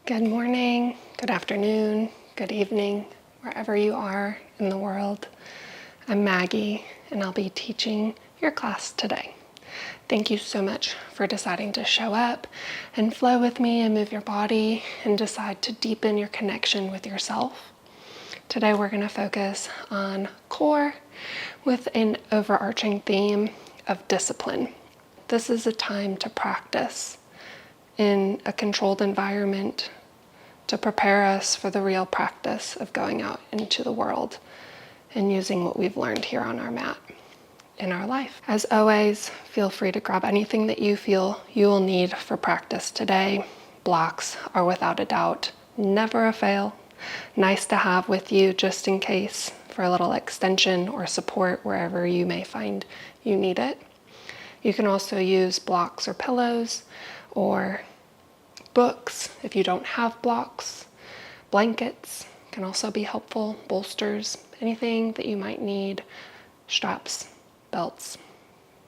Good morning, good afternoon, good evening, wherever you are in the world. I'm Maggie, and I'll be teaching your class today. Thank you so much for deciding to show up and flow with me and move your body and decide to deepen your connection with yourself. Today we're going to focus on core with an overarching theme of discipline. This is a time to practice in a controlled environment to prepare us for the real practice of going out into the world and using what we've learned here on our mat in our life. As always, feel free to grab anything that you feel you will need for practice today. Blocks are without a doubt never a fail. Nice to have with you just in case for a little extension or support wherever you may find you need it. You can also use blocks or pillows or books if you don't have blocks. Blankets can also be helpful, bolsters, anything that you might need. Straps, belts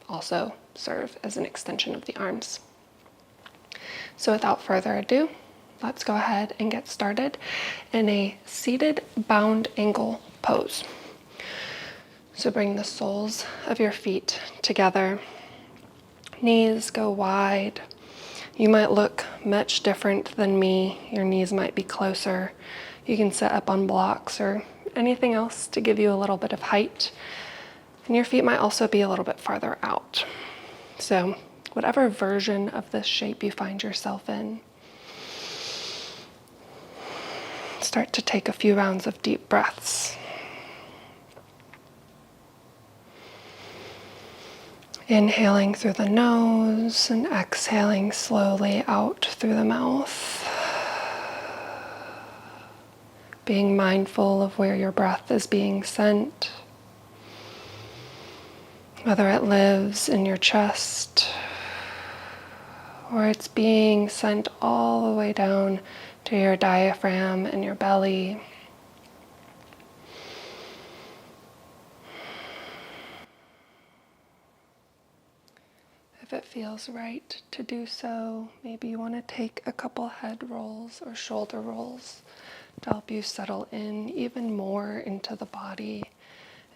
also serve as an extension of the arms. So without further ado, let's go ahead and get started in a seated bound angle pose. So bring the soles of your feet together. Knees go wide. You might look much different than me. Your knees might be closer. You can sit up on blocks or anything else to give you a little bit of height. And your feet might also be a little bit farther out. So whatever version of this shape you find yourself in, start to take a few rounds of deep breaths. Inhaling through the nose and exhaling slowly out through the mouth. Being mindful of where your breath is being sent, whether it lives in your chest or it's being sent all the way down to your diaphragm and your belly. If it feels right to do so, maybe you want to take a couple head rolls or shoulder rolls to help you settle in even more into the body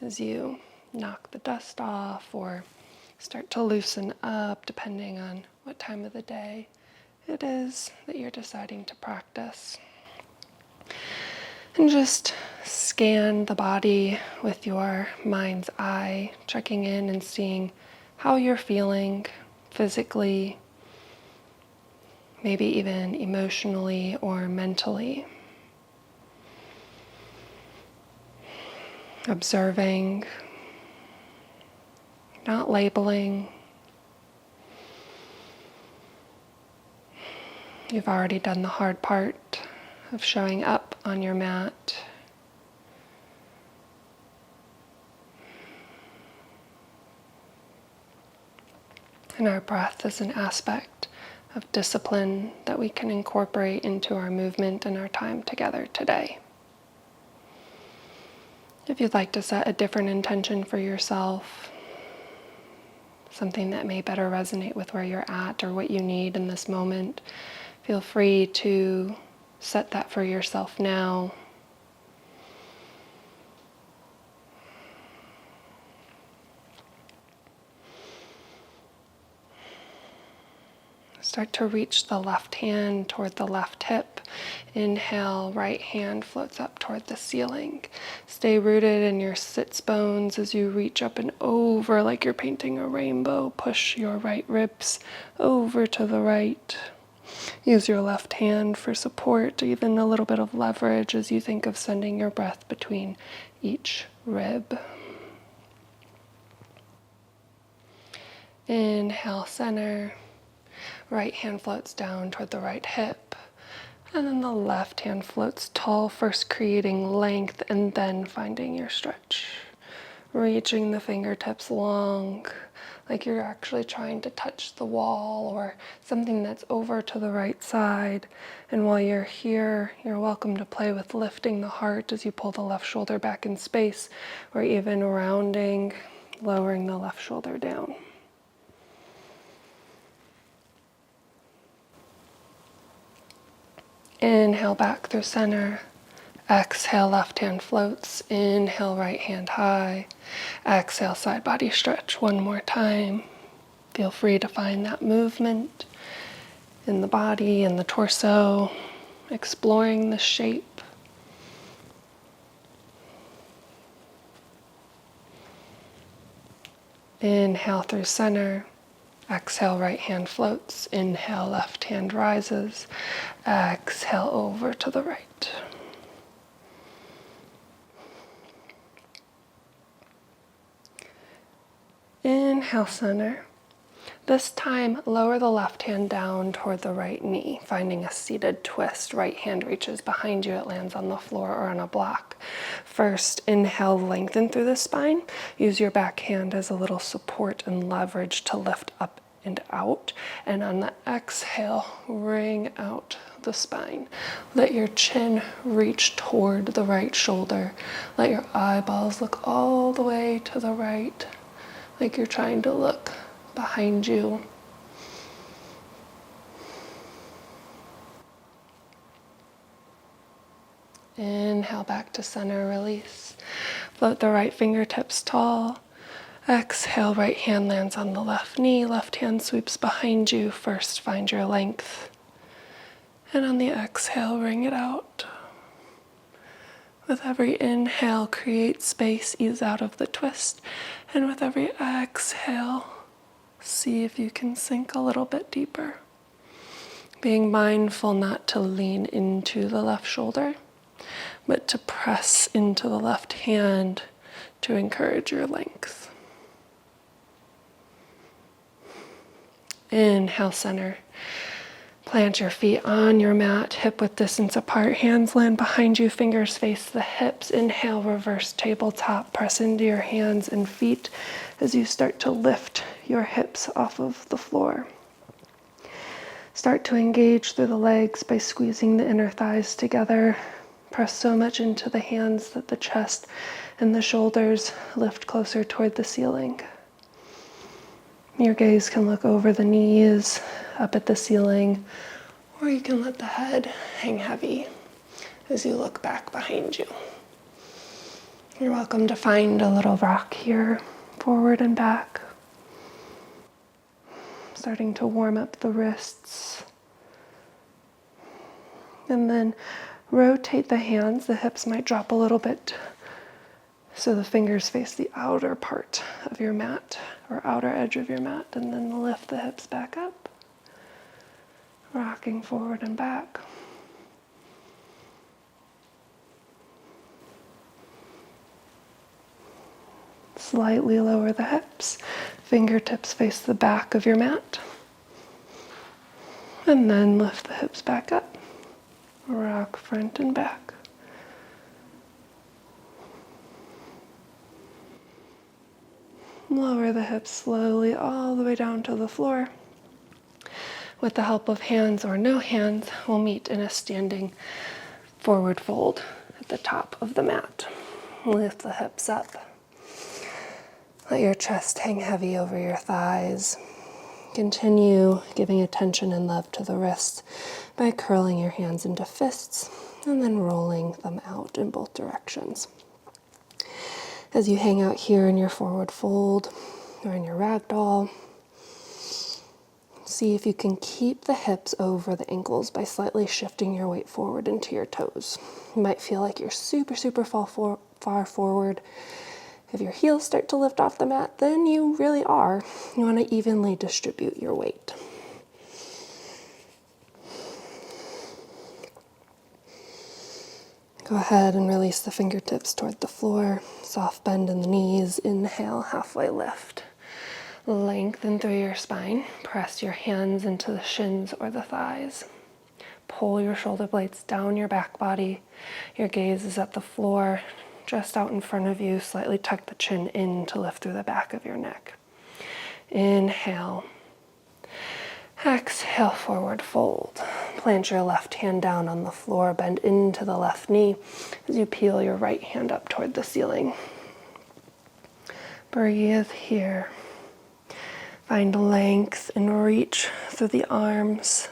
as you knock the dust off or start to loosen up depending on what time of the day it is that you're deciding to practice. And just scan the body with your mind's eye, checking in and seeing how you're feeling physically, maybe even emotionally or mentally. Observing, not labeling. You've already done the hard part of showing up on your mat. And our breath is an aspect of discipline that we can incorporate into our movement and our time together today. If you'd like to set a different intention for yourself, something that may better resonate with where you're at or what you need in this moment, feel free to set that for yourself now. Start to reach the left hand toward the left hip. Inhale, right hand floats up toward the ceiling. Stay rooted in your sits bones as you reach up and over like you're painting a rainbow. Push your right ribs over to the right. Use your left hand for support, even a little bit of leverage as you think of sending your breath between each rib. Inhale, center. Right hand floats down toward the right hip. And then the left hand floats tall, first creating length and then finding your stretch. Reaching the fingertips long, like you're actually trying to touch the wall or something that's over to the right side. And while you're here, you're welcome to play with lifting the heart as you pull the left shoulder back in space, or even rounding, lowering the left shoulder down. Inhale back through center. Exhale, left hand floats. Inhale, right hand high. Exhale, side body stretch. One more time. Feel free to find that movement in the body and the torso, exploring the shape. Inhale through center. Exhale, right hand floats. Inhale, left hand rises. Exhale, over to the right. Inhale, center. This time, lower the left hand down toward the right knee, finding a seated twist. Right hand reaches behind you. It lands on the floor or on a block. First, inhale, lengthen through the spine. Use your back hand as a little support and leverage to lift up and out. And on the exhale, wring out the spine. Let your chin reach toward the right shoulder. Let your eyeballs look all the way to the right, like you're trying to look behind you. Inhale back to center, release. Float the right fingertips tall. Exhale, right hand lands on the left knee. Left hand sweeps behind you. First, find your length. And on the exhale, wring it out. With every inhale, create space, ease out of the twist. And with every exhale, see if you can sink a little bit deeper. Being mindful not to lean into the left shoulder, but to press into the left hand to encourage your length. Inhale, center. Plant your feet on your mat, hip width distance apart. Hands land behind you, fingers face the hips. Inhale, reverse tabletop. Press into your hands and feet as you start to lift your hips off of the floor. Start to engage through the legs by squeezing the inner thighs together. Press so much into the hands that the chest and the shoulders lift closer toward the ceiling. Your gaze can look over the knees, up at the ceiling, or you can let the head hang heavy as you look back behind you. You're welcome to find a little rock here, forward and back. Starting to warm up the wrists. And then rotate the hands. The hips might drop a little bit so the fingers face the outer part of your mat or outer edge of your mat, and then lift the hips back up, rocking forward and back. Slightly lower the hips, fingertips face the back of your mat, and then lift the hips back up, rock front and back. Lower the hips slowly all the way down to the floor. With the help of hands or no hands, we'll meet in a standing forward fold at the top of the mat. Lift the hips up. Let your chest hang heavy over your thighs. Continue giving attention and love to the wrists by curling your hands into fists and then rolling them out in both directions. As you hang out here in your forward fold or in your ragdoll, see if you can keep the hips over the ankles by slightly shifting your weight forward into your toes. You might feel like you're super far forward. If your heels start to lift off the mat, then you really are. You want to evenly distribute your weight. Go ahead and release the fingertips toward the floor. Soft bend in the knees. Inhale, halfway lift. Lengthen through your spine. Press your hands into the shins or the thighs. Pull your shoulder blades down your back body. Your gaze is at the floor, just out in front of you. Slightly tuck the chin in to lift through the back of your neck. Inhale. Exhale, forward fold. Plant your left hand down on the floor, bend into the left knee as you peel your right hand up toward the ceiling. Breathe here. Find length and reach through the arms.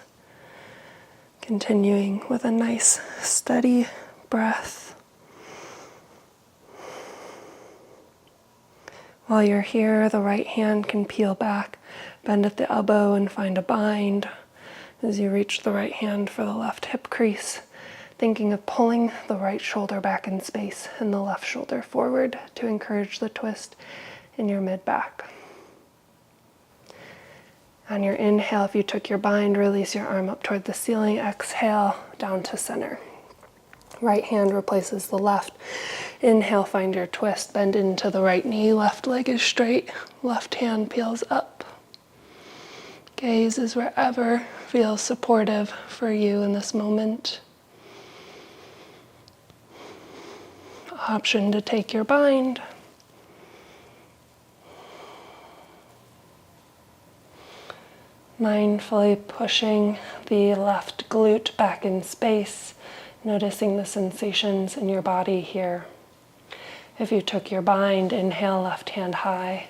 Continuing with a nice steady breath. While you're here, the right hand can peel back, bend at the elbow and find a bind as you reach the right hand for the left hip crease, thinking of pulling the right shoulder back in space and the left shoulder forward to encourage the twist in your mid-back. On your inhale, if you took your bind, release your arm up toward the ceiling. Exhale, down to center. Right hand replaces the left. Inhale, find your twist. Bend into the right knee. Left leg is straight. Left hand peels up. Gaze is wherever feels supportive for you in this moment. Option to take your bind. Mindfully pushing the left glute back in space, noticing the sensations in your body here. If you took your bind, inhale, left hand high.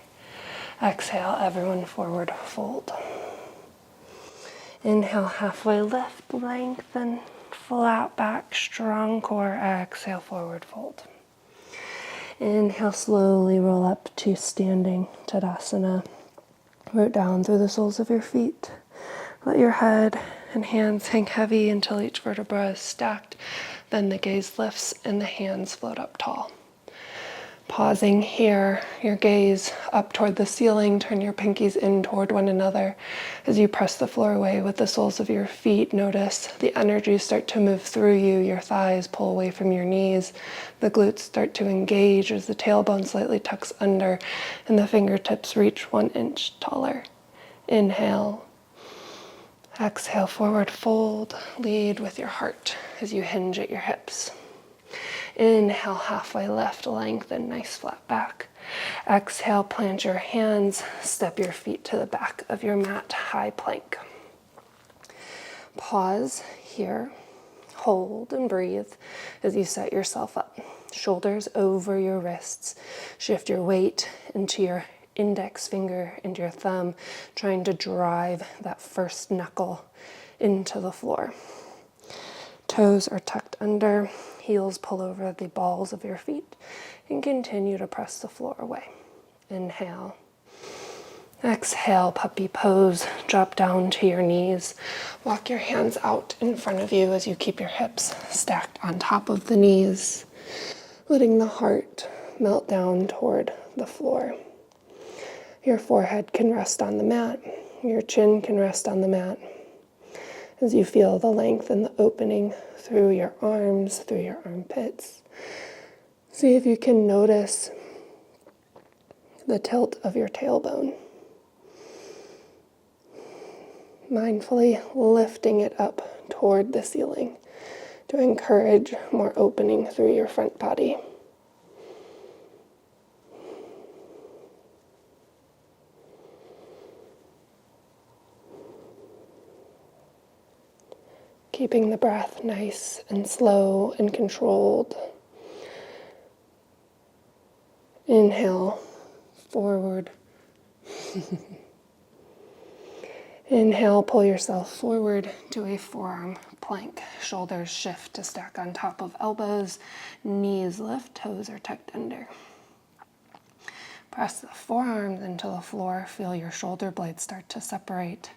Exhale, everyone forward fold. Inhale, halfway lift, lengthen, flat back, strong core. Exhale, forward fold. Inhale, slowly roll up to standing Tadasana. Root down through the soles of your feet. Let your head and hands hang heavy until each vertebra is stacked. Then the gaze lifts and the hands float up tall. Pausing here, your gaze up toward the ceiling. Turn your pinkies in toward one another. As you press the floor away with the soles of your feet, notice the energy start to move through you. Your thighs pull away from your knees. The glutes start to engage as the tailbone slightly tucks under and the fingertips reach 1 inch taller. Inhale. Exhale, forward fold. Lead with your heart as you hinge at your hips. Inhale, halfway lift, lengthen, nice flat back. Exhale, plant your hands, step your feet to the back of your mat, high plank. Pause here, hold and breathe as you set yourself up. Shoulders over your wrists. Shift your weight into your index finger, into your thumb, trying to drive that first knuckle into the floor. Toes are tucked under. Heels pull over the balls of your feet and continue to press the floor away. Inhale. Exhale, puppy pose. Drop down to your knees. Walk your hands out in front of you as you keep your hips stacked on top of the knees, letting the heart melt down toward the floor. Your forehead can rest on the mat. Your chin can rest on the mat. As you feel the length and the opening through your arms, through your armpits. See if you can notice the tilt of your tailbone. Mindfully lifting it up toward the ceiling to encourage more opening through your front body. Keeping the breath nice and slow and controlled. Inhale, forward. Inhale, pull yourself forward to a forearm plank. Shoulders shift to stack on top of elbows. Knees lift, toes are tucked under. Press the forearms into the floor. Feel your shoulder blades start to separate.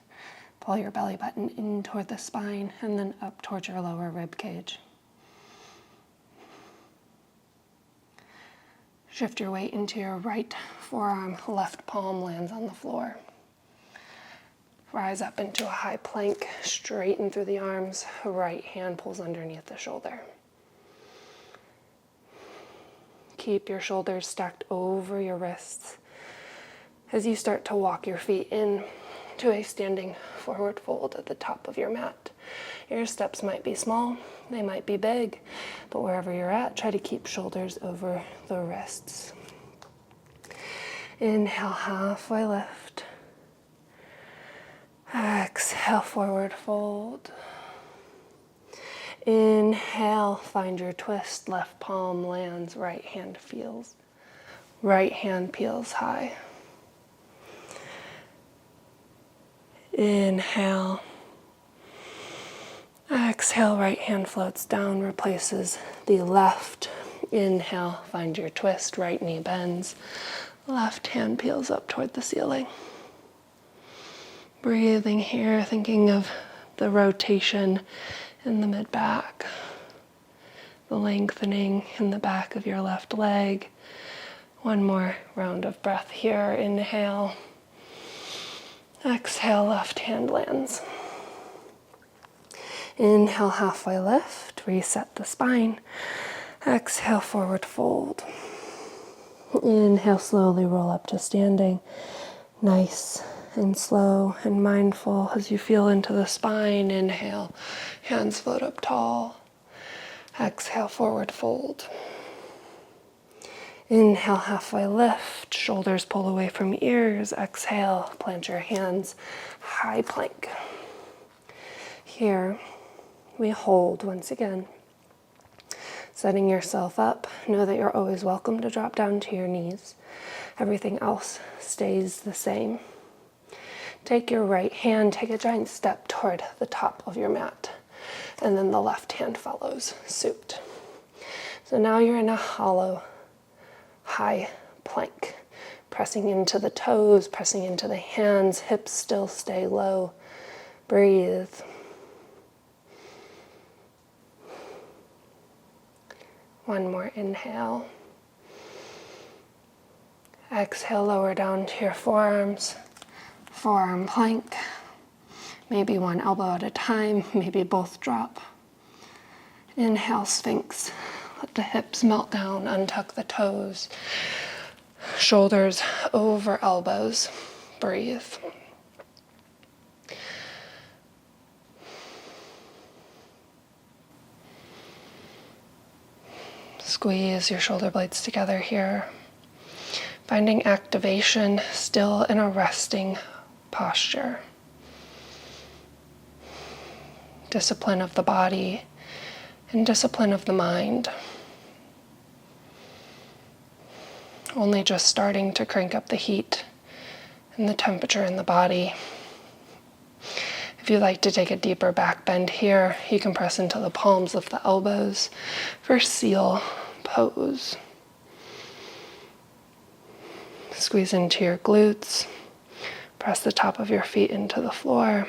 Pull your belly button in toward the spine and then up towards your lower rib cage. Shift your weight into your right forearm, left palm lands on the floor. Rise up into a high plank, straighten through the arms, right hand pulls underneath the shoulder. Keep your shoulders stacked over your wrists as you start to walk your feet in to a standing forward fold at the top of your mat. Your steps might be small, they might be big, but wherever you're at, try to keep shoulders over the wrists. Inhale, halfway lift. Exhale, forward fold. Inhale, find your twist, left palm lands, right hand peels high. Inhale. Exhale, right hand floats down, replaces the left. Inhale, find your twist, right knee bends. Left hand peels up toward the ceiling. Breathing here, thinking of the rotation in the mid-back, the lengthening in the back of your left leg. One more round of breath here. Inhale. Exhale, left hand lands. Inhale, halfway lift, reset the spine. Exhale, forward fold. Inhale, slowly roll up to standing. Nice and slow and mindful as you feel into the spine. Inhale, hands float up tall. Exhale, forward fold. Inhale, halfway lift, shoulders pull away from ears. Exhale, plant your hands, high plank. Here, we hold once again. Setting yourself up, know that you're always welcome to drop down to your knees. Everything else stays the same. Take your right hand, take a giant step toward the top of your mat, and then the left hand follows suit. So now you're in a hollow, high plank, pressing into the toes, pressing into the hands, hips still stay low. Breathe. One more inhale. Exhale, lower down to your forearms. Forearm plank. Maybe one elbow at a time, maybe both drop. Inhale, Sphinx. Let the hips melt down, untuck the toes. Shoulders over elbows. Breathe. Squeeze your shoulder blades together here. Finding activation still in a resting posture. Discipline of the body and discipline of the mind. Only just starting to crank up the heat and the temperature in the body. If you'd like to take a deeper back bend here, you can press into the palms of the elbows for seal pose. Squeeze into your glutes. Press the top of your feet into the floor.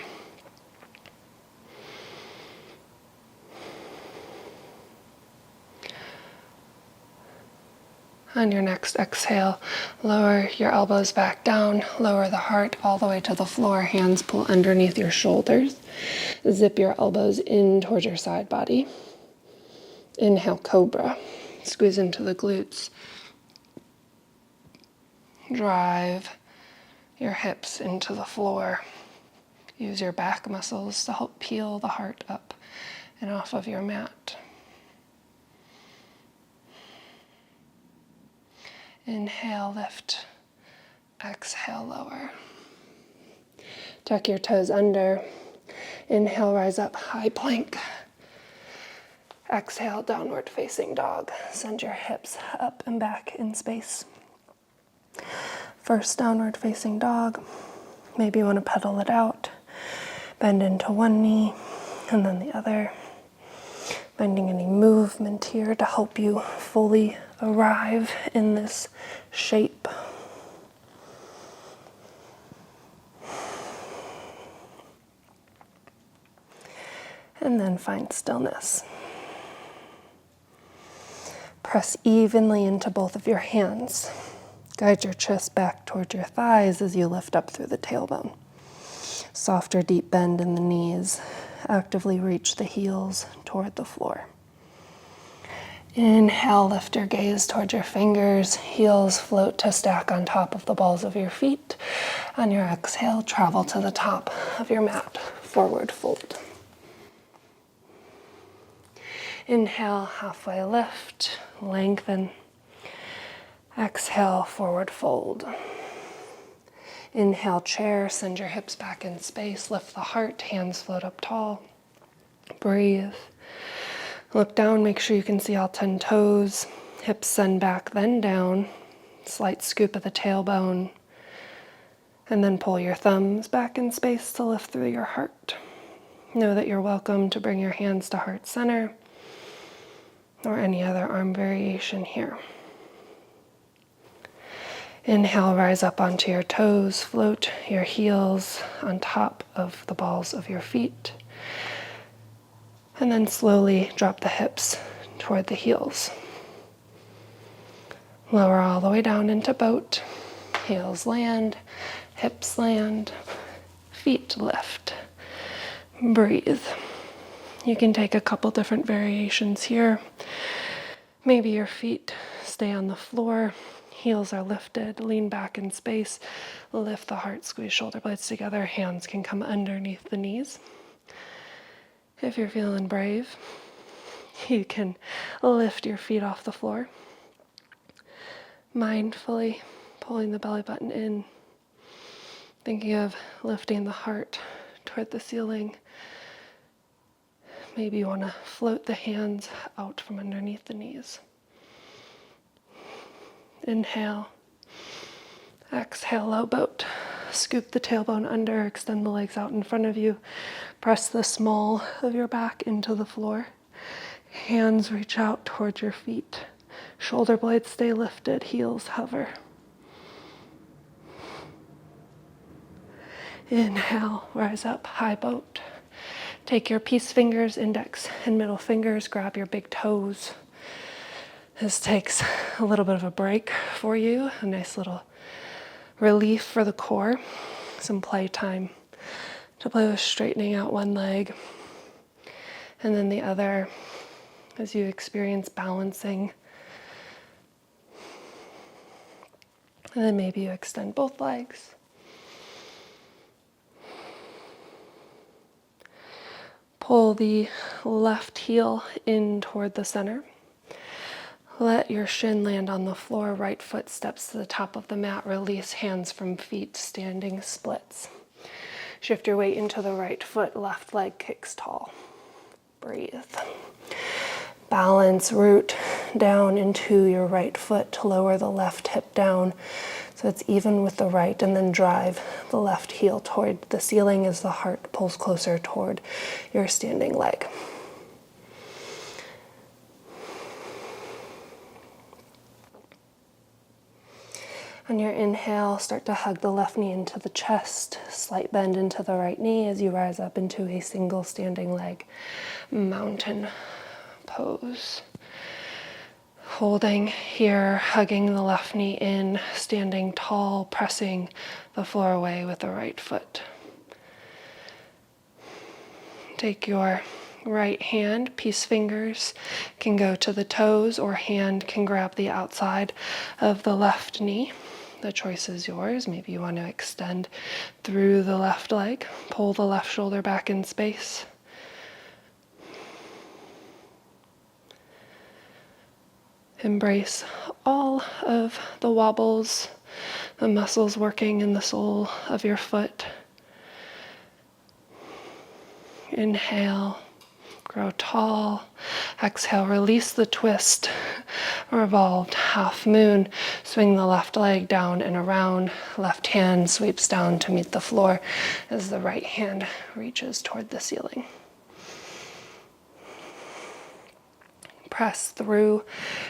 On your next exhale, lower your elbows back down, lower the heart all the way to the floor, hands pull underneath your shoulders. Zip your elbows in towards your side body. Inhale, cobra. Squeeze into the glutes. Drive your hips into the floor. Use your back muscles to help peel the heart up and off of your mat. Inhale, lift. Exhale, lower. Tuck your toes under. Inhale, rise up, high plank. Exhale, downward facing dog. Send your hips up and back in space. First downward facing dog. Maybe you want to pedal it out. Bend into one knee and then the other. Finding any movement here to help you fully arrive in this shape. And then find stillness. Press evenly into both of your hands. Guide your chest back toward your thighs as you lift up through the tailbone. Softer, deep bend in the knees. Actively reach the heels toward the floor. Inhale, lift your gaze toward your fingers. Heels float to stack on top of the balls of your feet. On your exhale, travel to the top of your mat. Forward fold. Inhale, halfway lift, lengthen. Exhale, forward fold. Inhale, chair, send your hips back in space. Lift the heart, hands float up tall. Breathe. Look down, make sure you can see all 10 toes. Hips send back, then down. Slight scoop of the tailbone. And then pull your thumbs back in space to lift through your heart. Know that you're welcome to bring your hands to heart center or any other arm variation here. Inhale, rise up onto your toes, float your heels on top of the balls of your feet, and then slowly drop the hips toward the heels. Lower all the way down into boat, heels land, hips land, feet lift. Breathe. You can take a couple different variations here. Maybe your feet stay on the floor. Heels are lifted, lean back in space, lift the heart, squeeze shoulder blades together, hands can come underneath the knees. If you're feeling brave, you can lift your feet off the floor, mindfully pulling the belly button in, thinking of lifting the heart toward the ceiling. Maybe you want to float the hands out from underneath the knees. Inhale. Exhale, low boat. Scoop the tailbone under, extend the legs out in front of you. Press the small of your back into the floor. Hands reach out towards your feet. Shoulder blades stay lifted, heels hover. Inhale, rise up, high boat. Take your peace fingers, index and middle fingers, grab your big toes. This takes a little bit of a break for you, a nice little relief for the core, some playtime to play with straightening out one leg and then the other as you experience balancing. And then maybe you extend both legs. Pull the left heel in toward the center. Let your shin land on the floor, right foot steps to the top of the mat, release hands from feet, standing splits. Shift your weight into the right foot, left leg kicks tall. Breathe. Balance, root down into your right foot to lower the left hip down so it's even with the right, and then drive the left heel toward the ceiling as the heart pulls closer toward your standing leg. On your inhale, start to hug the left knee into the chest, slight bend into the right knee as you rise up into a single standing leg mountain pose. Holding here, hugging the left knee in, standing tall, pressing the floor away with the right foot. Take your right hand, peace fingers can go to the toes or hand can grab the outside of the left knee. The choice is yours. Maybe you want to extend through the left leg, pull the left shoulder back in space. Embrace all of the wobbles, the muscles working in the sole of your foot. Inhale, grow tall. Exhale, release the twist. Revolved half moon. Swing the left leg down and around. Left hand sweeps down to meet the floor as the right hand reaches toward the ceiling. Press through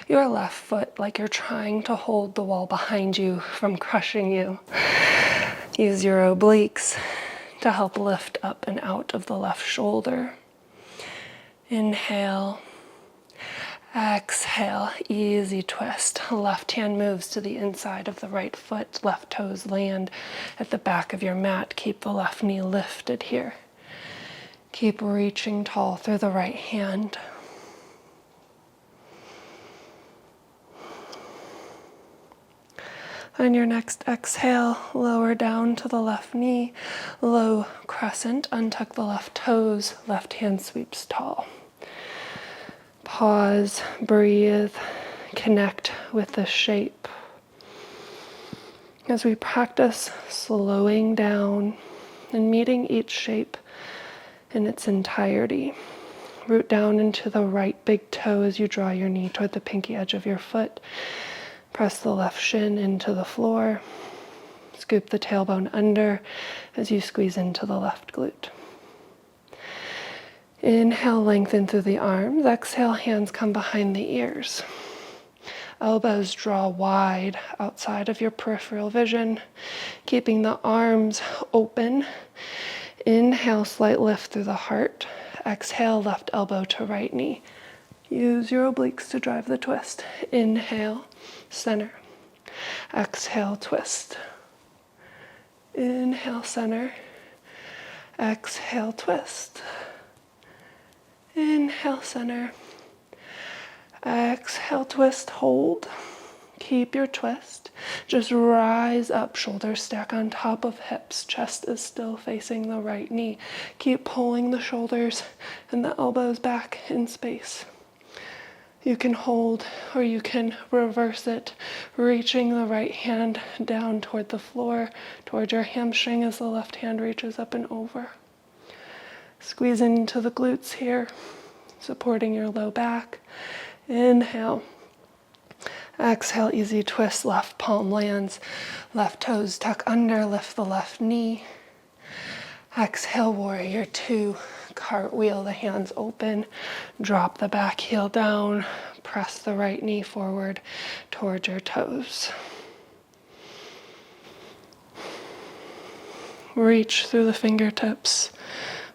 your left foot like you're trying to hold the wall behind you from crushing you. Use your obliques to help lift up and out of the left shoulder. Inhale. Exhale, easy twist. Left hand moves to the inside of the right foot. Left toes land at the back of your mat. Keep the left knee lifted here. Keep reaching tall through the right hand. On your next exhale, lower down to the left knee, low crescent, untuck the left toes, left hand sweeps tall. Pause, breathe, connect with the shape. As we practice slowing down and meeting each shape in its entirety. Root down into the right big toe as you draw your knee toward the pinky edge of your foot. Press the left shin into the floor. Scoop the tailbone under as you squeeze into the left glute. Inhale, lengthen through the arms. Exhale, hands come behind the ears. Elbows draw wide outside of your peripheral vision, keeping the arms open. Inhale, slight lift through the heart. Exhale, left elbow to right knee. Use your obliques to drive the twist. Inhale, center. Exhale, twist. Inhale, center. Exhale, twist. Inhale, center. Exhale, twist, hold. Keep your twist. Just rise up, shoulders stack on top of hips. Chest is still facing the right knee. Keep pulling the shoulders and the elbows back in space. You can hold or you can reverse it, reaching the right hand down toward the floor, toward your hamstring as the left hand reaches up and over. Squeeze into the glutes here, supporting your low back. Inhale. Exhale, easy twist, left palm lands, left toes tuck under, lift the left knee. Exhale, warrior two, cartwheel the hands open, drop the back heel down, press the right knee forward towards your toes. Reach through the fingertips,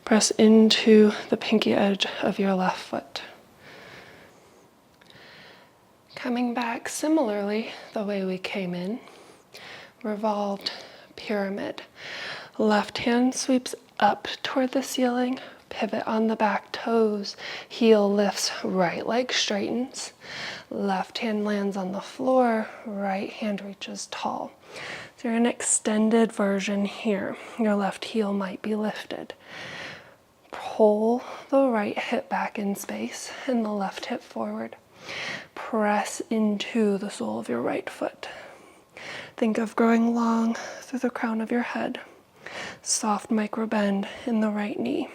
press into the pinky edge of your left foot. Coming back similarly, the way we came in, revolved pyramid. Left hand sweeps up toward the ceiling, pivot on the back toes, heel lifts, right leg straightens, left hand lands on the floor, right hand reaches tall. So you're in an extended version here. Your left heel might be lifted. Pull the right hip back in space and the left hip forward. Press into the sole of your right foot. Think of growing long through the crown of your head. Soft micro bend in the right knee.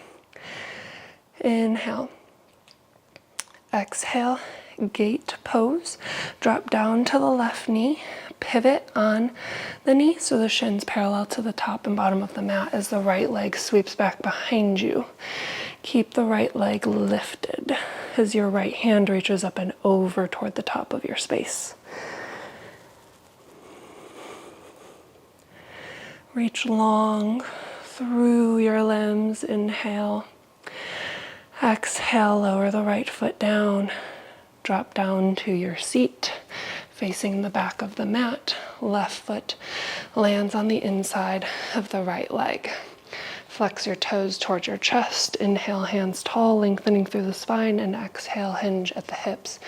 Inhale. Exhale, gate pose. Drop down to the left knee. Pivot on the knee so the shin's parallel to the top and bottom of the mat as the right leg sweeps back behind you. Keep the right leg lifted as your right hand reaches up and over toward the top of your space. Reach long through your limbs. Inhale. Exhale, lower the right foot down. Drop down to your seat, facing the back of the mat. Left foot lands on the inside of the right leg. Flex your toes towards your chest. Inhale, hands tall, lengthening through the spine, and exhale, hinge at the hips.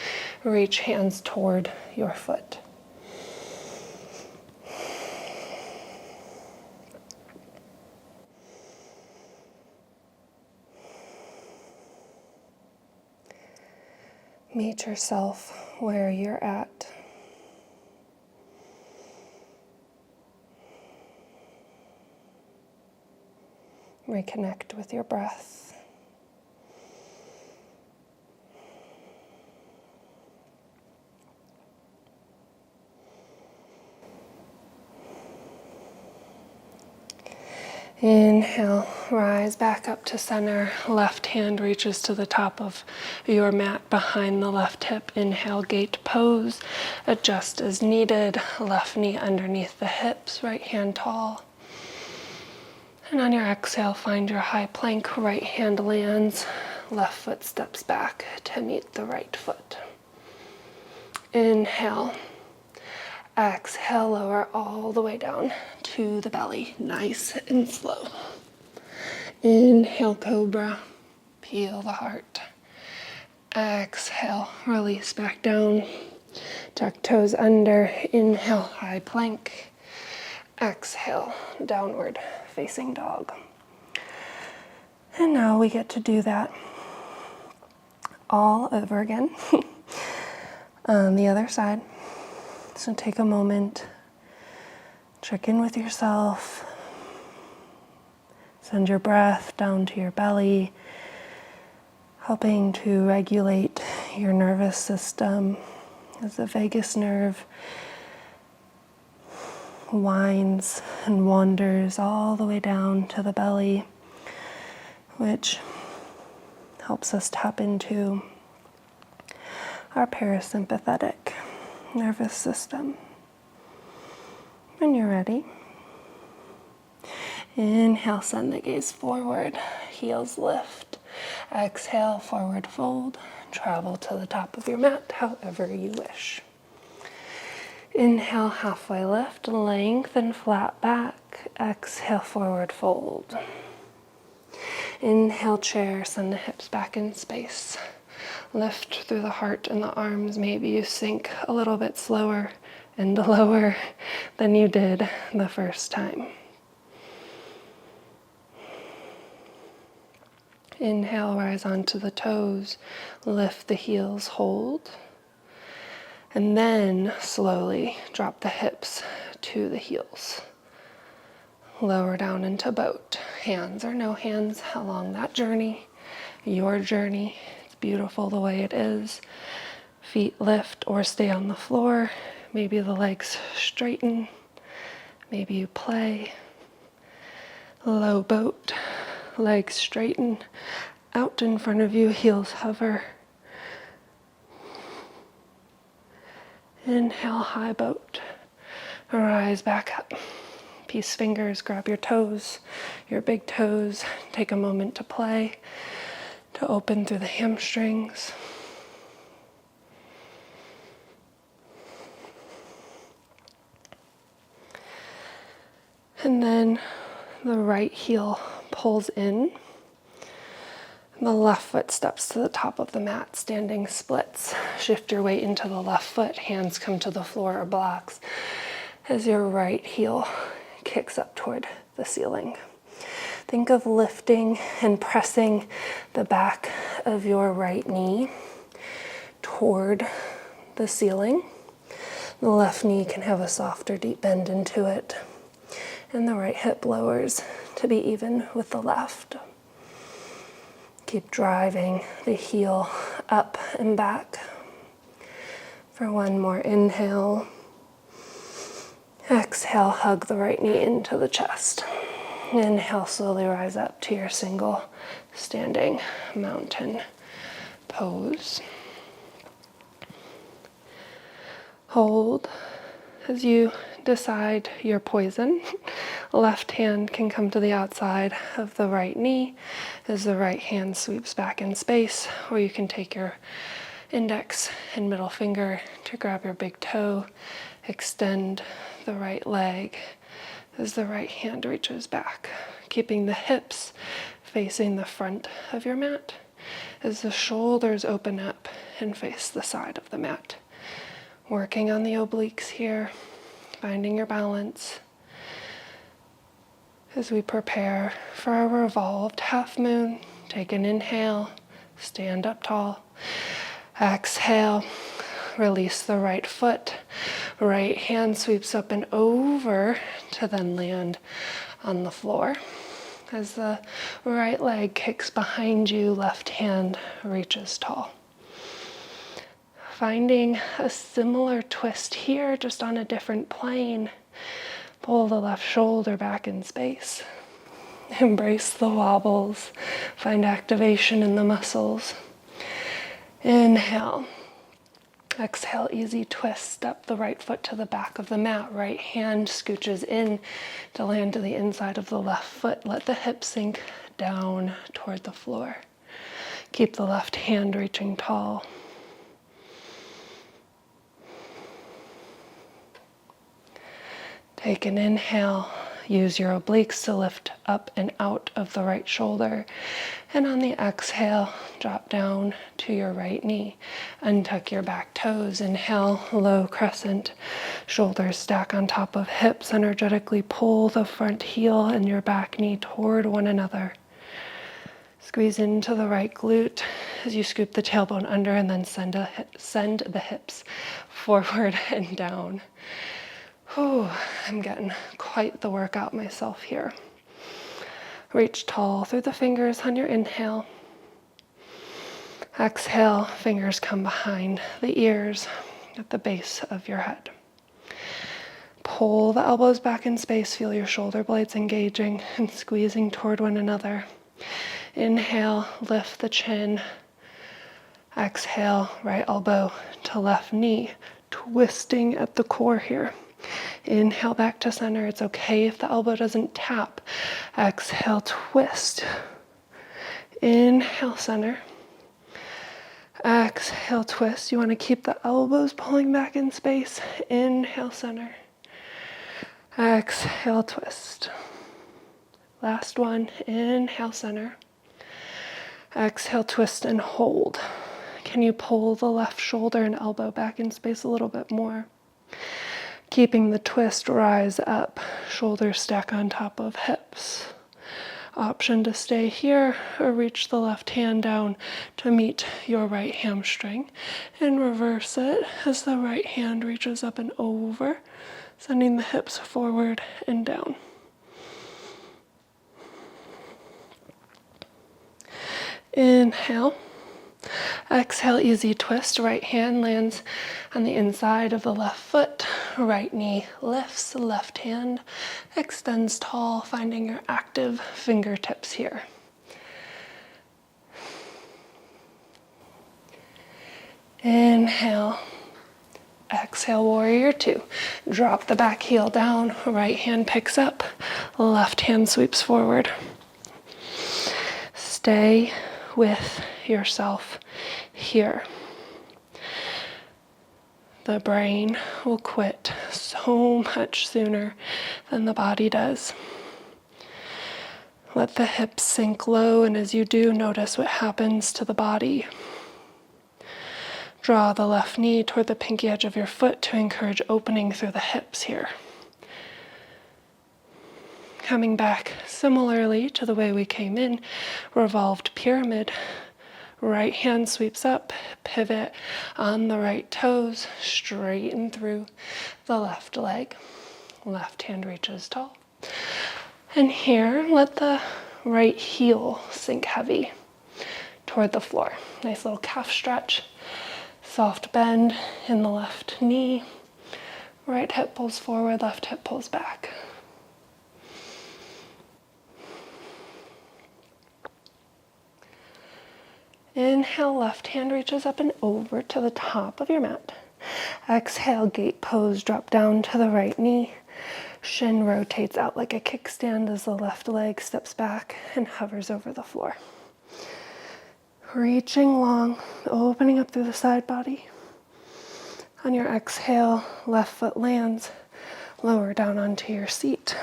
Reach hands toward your foot. Meet yourself where you're at. Reconnect with your breath. Inhale, rise back up to center. Left hand reaches to the top of your mat behind the left hip. Inhale, gate pose. Adjust as needed. Left knee underneath the hips, right hand tall. And on your exhale, find your high plank. Right hand lands. Left foot steps back to meet the right foot. Inhale. Exhale, lower all the way down to the belly, nice and slow. Inhale, cobra, peel the heart. Exhale, release back down. Tuck toes under. Inhale, high plank. Exhale, downward facing dog. And now we get to do that all over again on the other side. So take a moment, check in with yourself, send your breath down to your belly, helping to regulate your nervous system as the vagus nerve winds and wanders all the way down to the belly, which helps us tap into our parasympathetic nervous system. When you're ready, inhale, send the gaze forward, heels lift. Exhale, forward fold, travel to the top of your mat, however you wish. Inhale, halfway lift, lengthen flat back. Exhale, forward fold. Inhale, chair, send the hips back in space. Lift through the heart and the arms. Maybe you sink a little bit slower and lower than you did the first time. Inhale, rise onto the toes. Lift the heels, hold. And then slowly drop the hips to the heels. Lower down into boat. Hands or no hands along that journey, your journey. It's beautiful the way it is. Feet lift or stay on the floor. Maybe the legs straighten. Maybe you play. Low boat, legs straighten. Out in front of you, heels hover. Inhale, high boat. Rise back up. Peace fingers, grab your toes, your big toes. Take a moment to play, to open through the hamstrings. And then the right heel pulls in. The left foot steps to the top of the mat, standing splits. Shift your weight into the left foot, hands come to the floor or blocks as your right heel kicks up toward the ceiling. Think of lifting and pressing the back of your right knee toward the ceiling. The left knee can have a softer, deep bend into it, and the right hip lowers to be even with the left. Keep driving the heel up and back. For one more inhale. Exhale, hug the right knee into the chest. Inhale, slowly rise up to your single standing mountain pose. Hold as you decide your poison. Left hand can come to the outside of the right knee as the right hand sweeps back in space, or you can take your index and middle finger to grab your big toe, extend the right leg as the right hand reaches back, keeping the hips facing the front of your mat as the shoulders open up and face the side of the mat. Working on the obliques here, finding your balance as we prepare for a revolved half moon. Take an inhale, stand up tall. Exhale, release the right foot. Right hand sweeps up and over to then land on the floor. As the right leg kicks behind you, left hand reaches tall. Finding a similar twist here, just on a different plane. Pull the left shoulder back in space. Embrace the wobbles. Find activation in the muscles. Inhale. Exhale, easy twist. Step the right foot to the back of the mat. Right hand scooches in to land to the inside of the left foot. Let the hips sink down toward the floor. Keep the left hand reaching tall. Take an inhale. Use your obliques to lift up and out of the right shoulder. And on the exhale, drop down to your right knee. Untuck your back toes. Inhale, low crescent. Shoulders stack on top of hips. Energetically pull the front heel and your back knee toward one another. Squeeze into the right glute as you scoop the tailbone under and then send the hips forward and down. Whew, I'm getting quite the workout myself here. Reach tall through the fingers on your inhale. Exhale, fingers come behind the ears at the base of your head. Pull the elbows back in space. Feel your shoulder blades engaging and squeezing toward one another. Inhale, lift the chin. Exhale, right elbow to left knee, twisting at the core here. Inhale back to center. It's okay if the elbow doesn't tap. Exhale, twist. Inhale, center. Exhale, twist. You want to keep the elbows pulling back in space. Inhale, center. Exhale, twist. Last one. Inhale, center. Exhale, twist and hold. Can you pull the left shoulder and elbow back in space a little bit more? Keeping the twist, rise up, shoulders stack on top of hips. Option to stay here or reach the left hand down to meet your right hamstring and reverse it as the right hand reaches up and over, sending the hips forward and down. Inhale. Exhale, easy twist. Right hand lands on the inside of the left foot. Right knee lifts, left hand extends tall, finding your active fingertips here. Inhale. Exhale, warrior two. Drop the back heel down. Right hand picks up. Left hand sweeps forward. Stay with yourself here. The brain will quit so much sooner than the body does. Let the hips sink low, and as you do, notice what happens to the body. Draw the left knee toward the pinky edge of your foot to encourage opening through the hips here. Coming back similarly to the way we came in, revolved pyramid. Right hand sweeps up, pivot on the right toes, straighten through the left leg. Left hand reaches tall. And here, let the right heel sink heavy toward the floor. Nice little calf stretch. Soft bend in the left knee. Right hip pulls forward, left hip pulls back. Inhale, left hand reaches up and over to the top of your mat. Exhale, gate pose, drop down to the right knee. Shin rotates out like a kickstand as the left leg steps back and hovers over the floor. Reaching long, opening up through the side body. On your exhale, left foot lands, lower down onto your seat.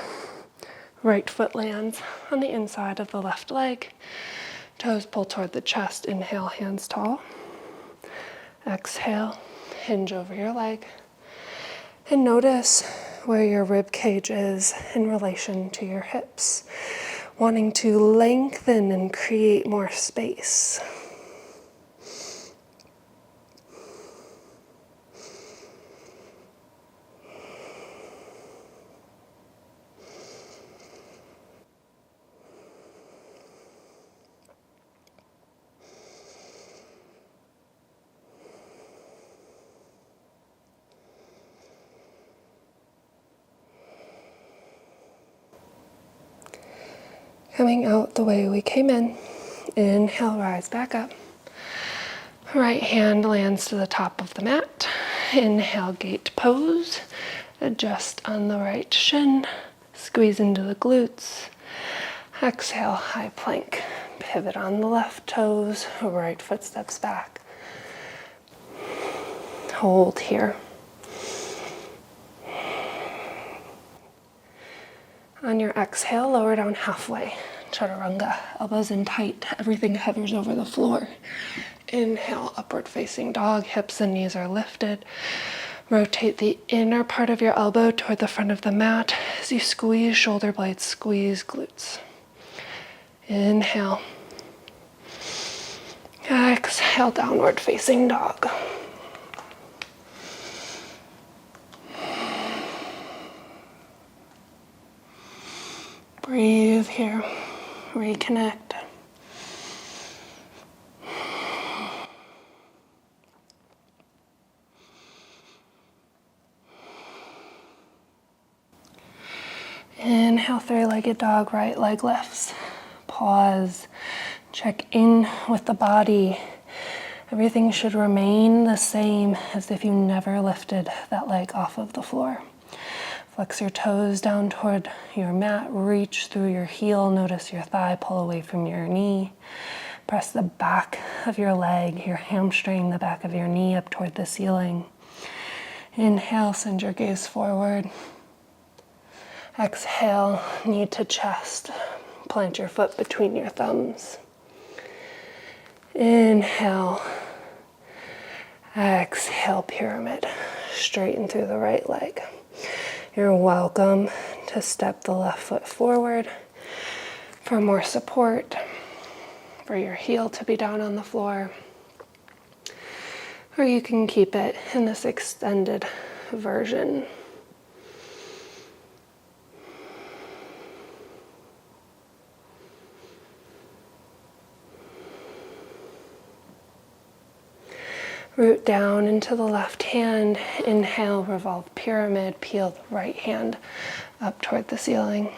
Right foot lands on the inside of the left leg. Toes pull toward the chest. Inhale, hands tall. Exhale, hinge over your leg. And notice where your rib cage is in relation to your hips, wanting to lengthen and create more space. Coming out the way we came in. Inhale, rise back up. Right hand lands to the top of the mat. Inhale, gate pose. Adjust on the right shin. Squeeze into the glutes. Exhale, high plank. Pivot on the left toes. Right foot steps back. Hold here. On your exhale, lower down halfway. Chaturanga, elbows in tight, everything hovers over the floor. Inhale, upward facing dog, hips and knees are lifted. Rotate the inner part of your elbow toward the front of the mat as you squeeze shoulder blades, squeeze glutes. Inhale. Exhale, downward facing dog. Breathe here, reconnect. Inhale, three-legged dog, right leg lifts. Pause, Check in with the body. Everything should remain the same as if you never lifted that leg off of the floor. Flex your toes down toward your mat. Reach through your heel. Notice your thigh pull away from your knee. Press the back of your leg, your hamstring, the back of your knee up toward the ceiling. Inhale, send your gaze forward. Exhale, knee to chest. Plant your foot between your thumbs. Inhale. Exhale, pyramid. Straighten through the right leg. You're welcome to step the left foot forward for more support, for your heel to be down on the floor, or you can keep it in this extended version. Root down into the left hand. Inhale, revolve pyramid. Peel the right hand up toward the ceiling.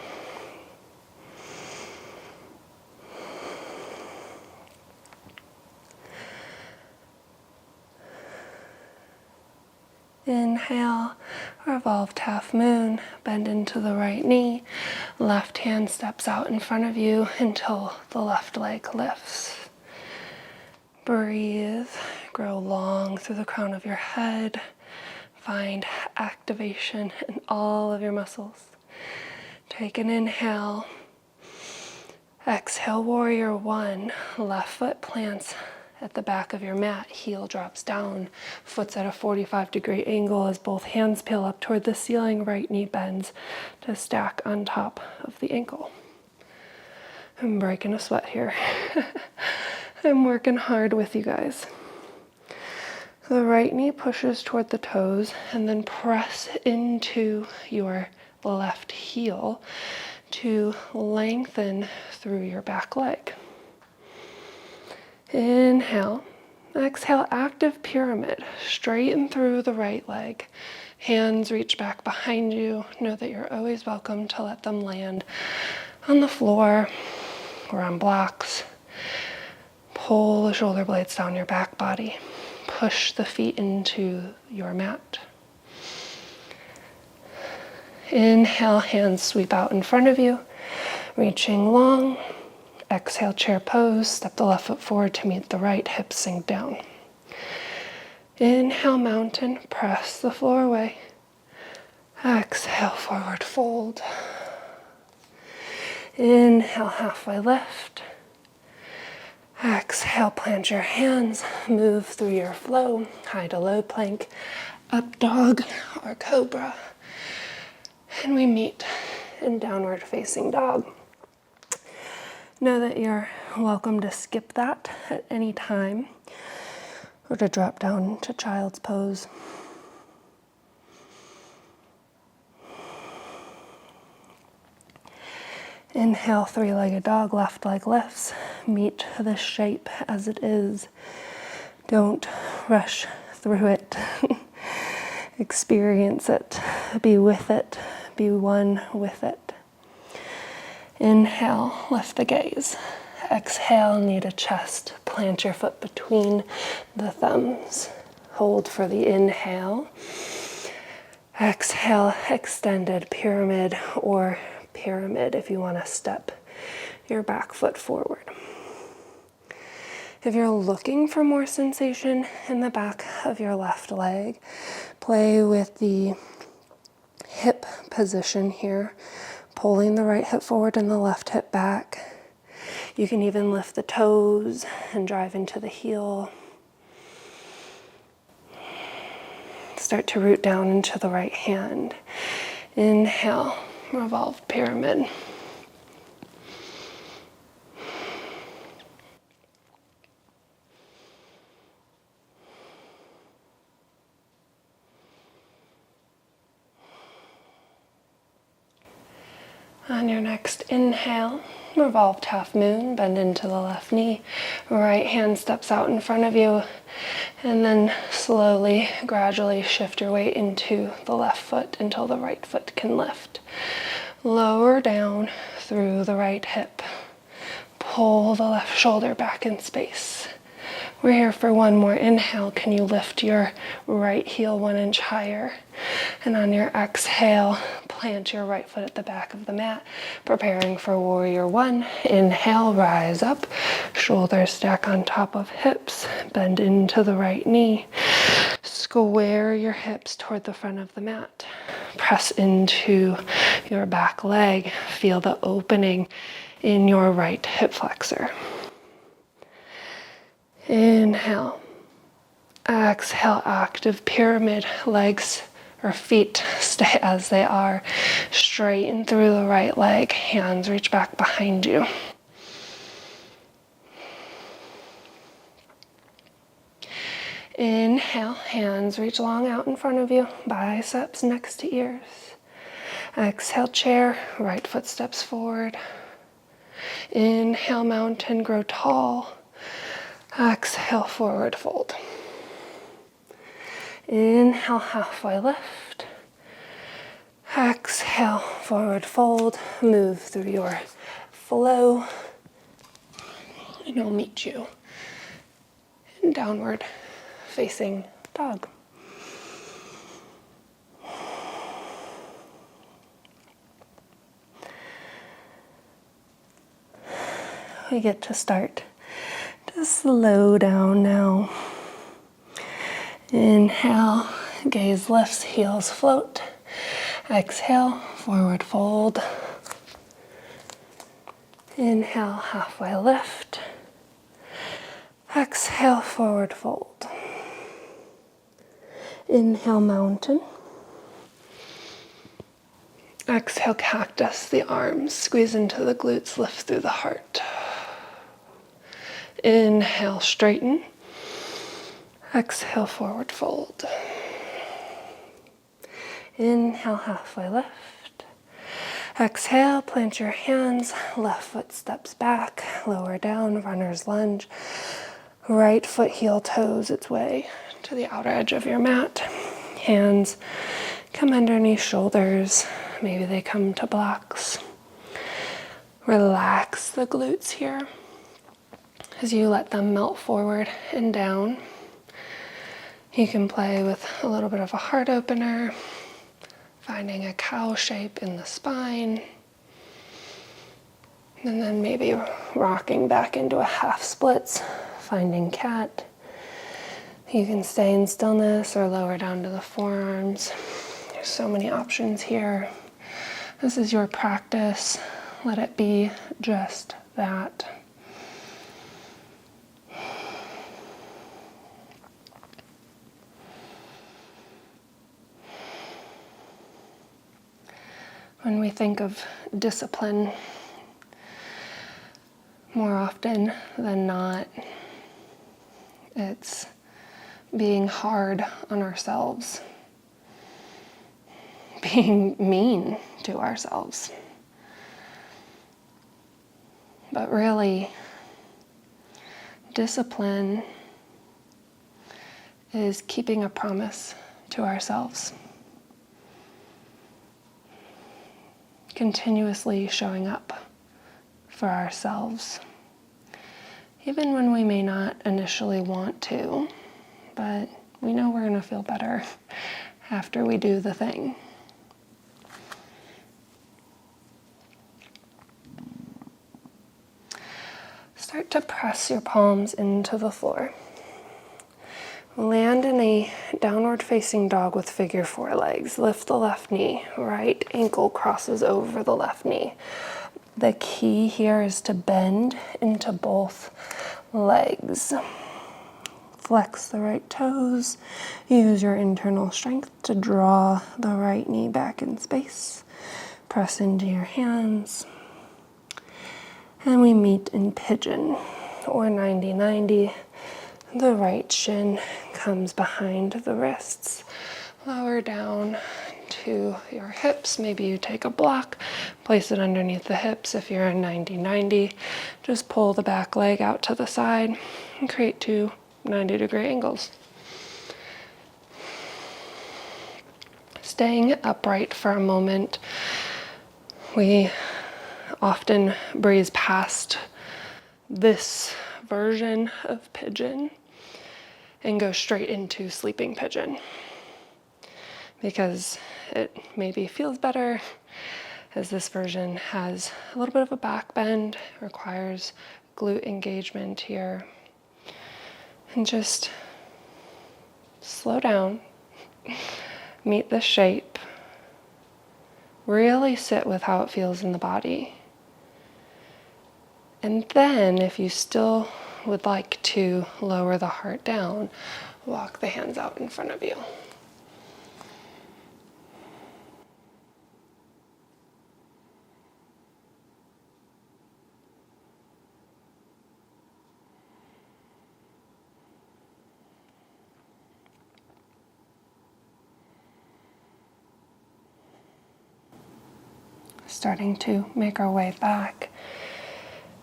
Inhale, revolved half moon. Bend into the right knee. Left hand steps out in front of you until the left leg lifts. Breathe, grow long through the crown of your head. Find activation in all of your muscles. Take an inhale. Exhale, warrior one. Left foot plants at the back of your mat. Heel drops down. Foot's at a 45-degree angle as both hands peel up toward the ceiling. Right knee bends to stack on top of the ankle. I'm breaking a sweat here. I'm working hard with you guys. The right knee pushes toward the toes and then press into your left heel to lengthen through your back leg. Inhale. Exhale, active pyramid. Straighten through the right leg. Hands reach back behind you. Know that you're always welcome to let them land on the floor or on blocks. Pull the shoulder blades down your back body. Push the feet into your mat. Inhale, hands sweep out in front of you, reaching long. Exhale, chair pose. Step the left foot forward to meet the right, hips sink down. Inhale, mountain, press the floor away. Exhale, forward fold. Inhale, halfway lift. Exhale, plant your hands, move through your flow, high to low plank, up dog or cobra. And we meet in downward facing dog. Know that you're welcome to skip that at any time or to drop down to child's pose. Inhale, three-legged dog, left leg lifts. Meet the shape as it is. Don't rush through it. Experience it. Be with it. Be one with it. Inhale, lift the gaze. Exhale, knee to chest. Plant your foot between the thumbs. Hold for the inhale. Exhale, extended pyramid or pyramid if you want to step your back foot forward. If you're looking for more sensation in the back of your left leg, play with the hip position here, pulling the right hip forward and the left hip back. You can even lift the toes and drive into the heel. Start to root down into the right hand. Inhale, revolved pyramid. On your next inhale, revolved half moon, bend into the left knee. Right hand steps out in front of you, and then slowly, gradually shift your weight into the left foot until the right foot can lift. Lower down through the right hip. pull the left shoulder back in space. We're here for one more inhale. Can you lift your right heel 1 inch higher? And on your exhale, plant your right foot at the back of the mat, preparing for warrior 1. Inhale, rise up, shoulders stack on top of hips, bend into the right knee. Square your hips toward the front of the mat. Press into your back leg. Feel the opening in your right hip flexor. Inhale. Exhale, active pyramid. Legs or feet stay as they are. Straighten through the right leg. Hands reach back behind you. Inhale, hands reach long out in front of you. Biceps next to ears. Exhale, chair. Right foot steps forward. Inhale, mountain, grow tall. Exhale, forward fold. Inhale, halfway lift. Exhale, forward fold. Move through your flow. And I'll meet you in downward facing dog. We get to start to slow down now. Inhale, gaze lifts, heels float. Exhale, forward fold. Inhale, halfway lift. Exhale, forward fold. Inhale, mountain. Exhale, cactus, the arms. Squeeze into the glutes, lift through the heart. Inhale, straighten. Exhale, forward fold. Inhale, halfway lift. Exhale, plant your hands. Left foot steps back, lower down, runner's lunge. Right foot heel toes its way to the outer edge of your mat. Hands come underneath shoulders. Maybe they come to blocks. Relax the glutes here as you let them melt forward and down. You can play with a little bit of a heart opener, finding a cow shape in the spine, and then maybe rocking back into a half splits, finding cat. You can stay in stillness or lower down to the forearms. There's so many options here. This is your practice. Let it be just that. When we think of discipline, more often than not, it's being hard on ourselves, being mean to ourselves. But really, discipline is keeping a promise to ourselves. Continuously showing up for ourselves, even when we may not initially want to, but we know we're going to feel better after we do the thing. Start to press your palms into the floor. Land in a downward facing dog with figure 4 legs. Lift the left knee. Right ankle crosses over the left knee. The key here is to bend into both legs. Flex the right toes. Use your internal strength to draw the right knee back in space. Press into your hands. And we meet in pigeon or 90-90. The right shin comes behind the wrists. Lower down to your hips. Maybe you take a block, place it underneath the hips. If you're in 90-90, just pull the back leg out to the side and create 2 90-degree angles. Staying upright for a moment. We often breeze past this version of pigeon and go straight into sleeping pigeon because it maybe feels better, as this version has a little bit of a back bend, requires glute engagement here. And just slow down, meet the shape, really sit with how it feels in the body. And then if you still would like to lower the heart down, walk the hands out in front of you. Starting to make our way back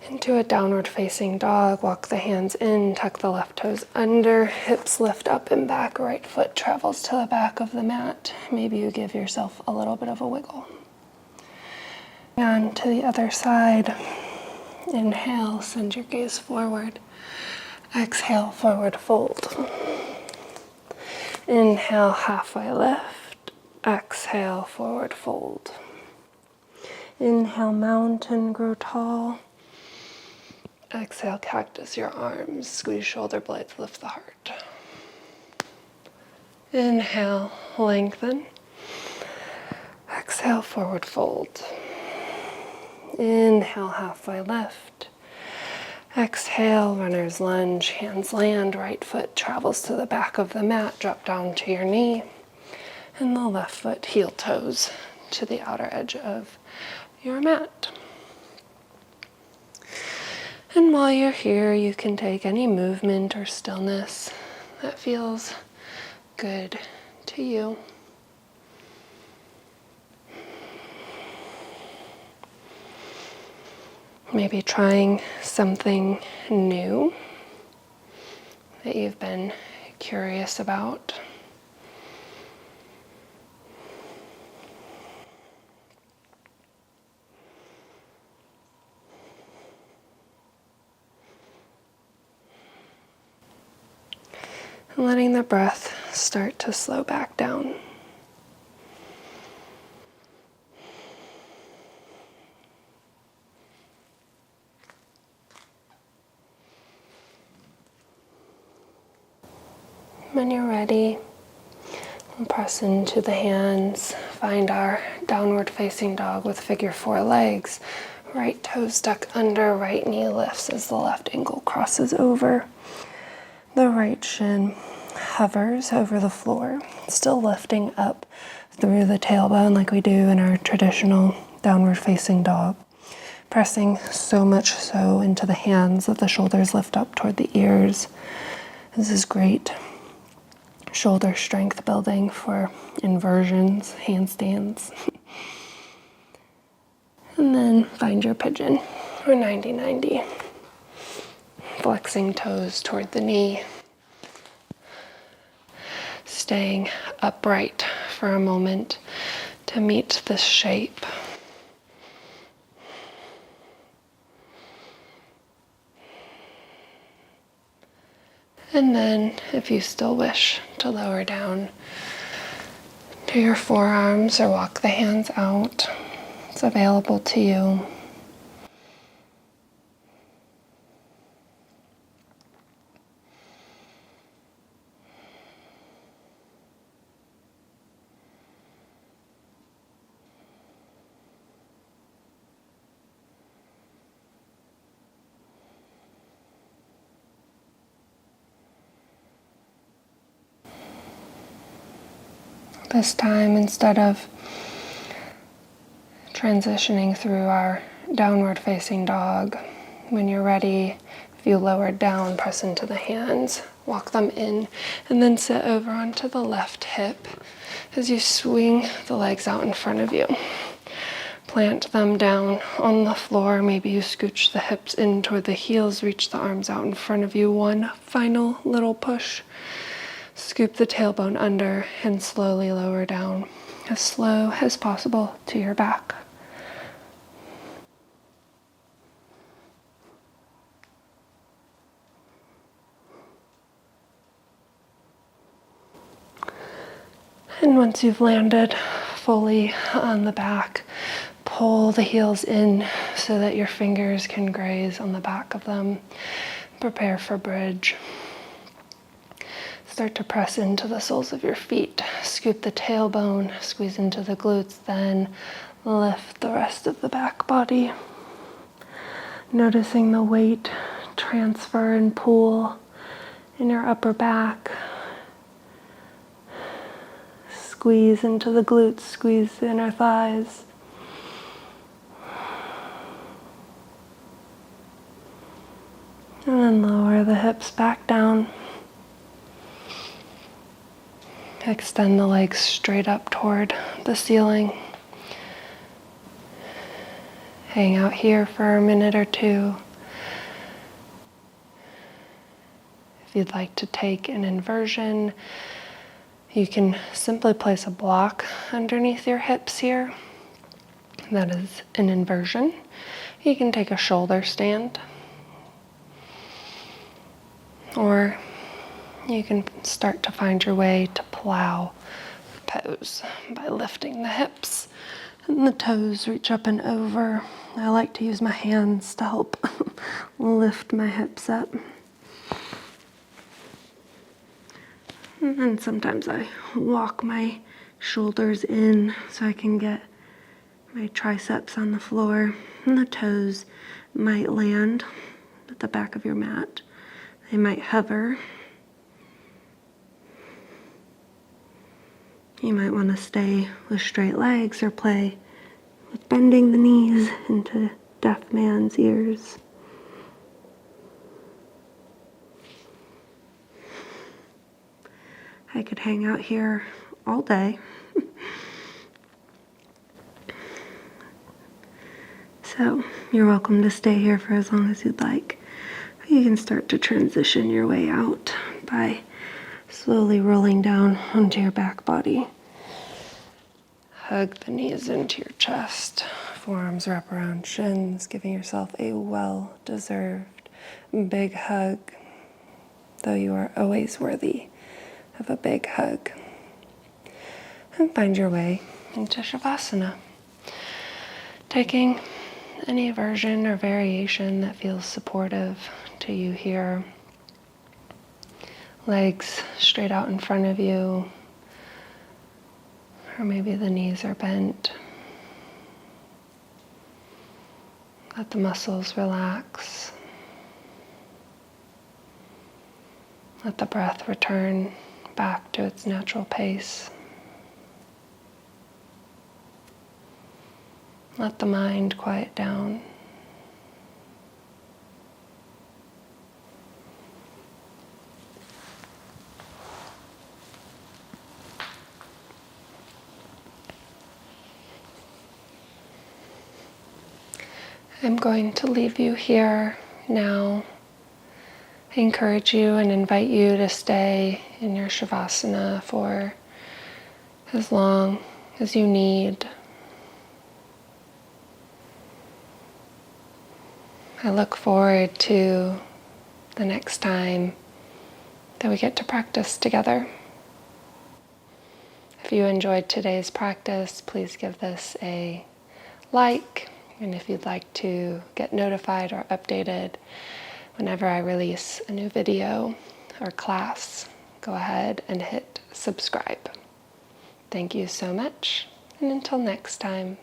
into a downward facing dog. Walk the hands in, tuck the left toes under, hips lift up and back, right foot travels to the back of the mat. Maybe you give yourself a little bit of a wiggle. And to the other side. Inhale, send your gaze forward. Exhale, forward fold. Inhale, halfway lift. Exhale, forward fold. Inhale, mountain, grow tall. Exhale, cactus your arms. Squeeze shoulder blades, lift the heart. Inhale, lengthen. Exhale, forward fold. Inhale, halfway lift. Exhale, runner's lunge. Hands land, right foot travels to the back of the mat. Drop down to your knee. And the left foot, heel toes to the outer edge of your mat. And while you're here, you can take any movement or stillness that feels good to you. Maybe trying something new that you've been curious about. And letting the breath start to slow back down. When you're ready, we'll press into the hands. Find our downward facing dog with figure four legs. Right toe stuck under, right knee lifts as the left ankle crosses over. The right shin hovers over the floor, still lifting up through the tailbone like we do in our traditional downward facing dog. Pressing so much so into the hands that the shoulders lift up toward the ears. This is great shoulder strength building for inversions, handstands. And then find your pigeon or 90-90. Flexing toes toward the knee. Staying upright for a moment to meet this shape. And then, if you still wish to lower down to your forearms or walk the hands out, it's available to you. This time, instead of transitioning through our downward facing dog, when you're ready, if you lower down, press into the hands, walk them in, and then sit over onto the left hip as you swing the legs out in front of you. Plant them down on the floor. Maybe you scooch the hips in toward the heels, reach the arms out in front of you. One final little push. Scoop the tailbone under and slowly lower down, as slow as possible to your back. And once you've landed fully on the back, pull the heels in so that your fingers can graze on the back of them. Prepare for bridge. Start to press into the soles of your feet. Scoop the tailbone, squeeze into the glutes, then lift the rest of the back body. Noticing the weight transfer and pull in your upper back. Squeeze into the glutes, squeeze the inner thighs. And then lower the hips back down. Extend the legs straight up toward the ceiling. Hang out here for a minute or two. If you'd like to take an inversion, you can simply place a block underneath your hips here. That is an inversion. You can take a shoulder stand. Or you can start to find your way to plow pose by lifting the hips and the toes reach up and over. I like to use my hands to help lift my hips up. And then sometimes I walk my shoulders in so I can get my triceps on the floor, and the toes might land at the back of your mat. They might hover. You might want to stay with straight legs or play with bending the knees into deaf man's ears. I could hang out here all day. So you're welcome to stay here for as long as you'd like. You can start to transition your way out by slowly rolling down onto your back body. Hug the knees into your chest. Forearms wrap around shins, giving yourself a well-deserved big hug, though you are always worthy of a big hug. And find your way into Shavasana. Taking any version or variation that feels supportive to you here. Legs straight out in front of you, or maybe the knees are bent. Let the muscles relax. Let the breath return back to its natural pace. Let the mind quiet down. I'm going to leave you here now. I encourage you and invite you to stay in your Shavasana for as long as you need. I look forward to the next time that we get to practice together. If you enjoyed today's practice, please give this a like. And if you'd like to get notified or updated whenever I release a new video or class, go ahead and hit subscribe. Thank you so much, and until next time.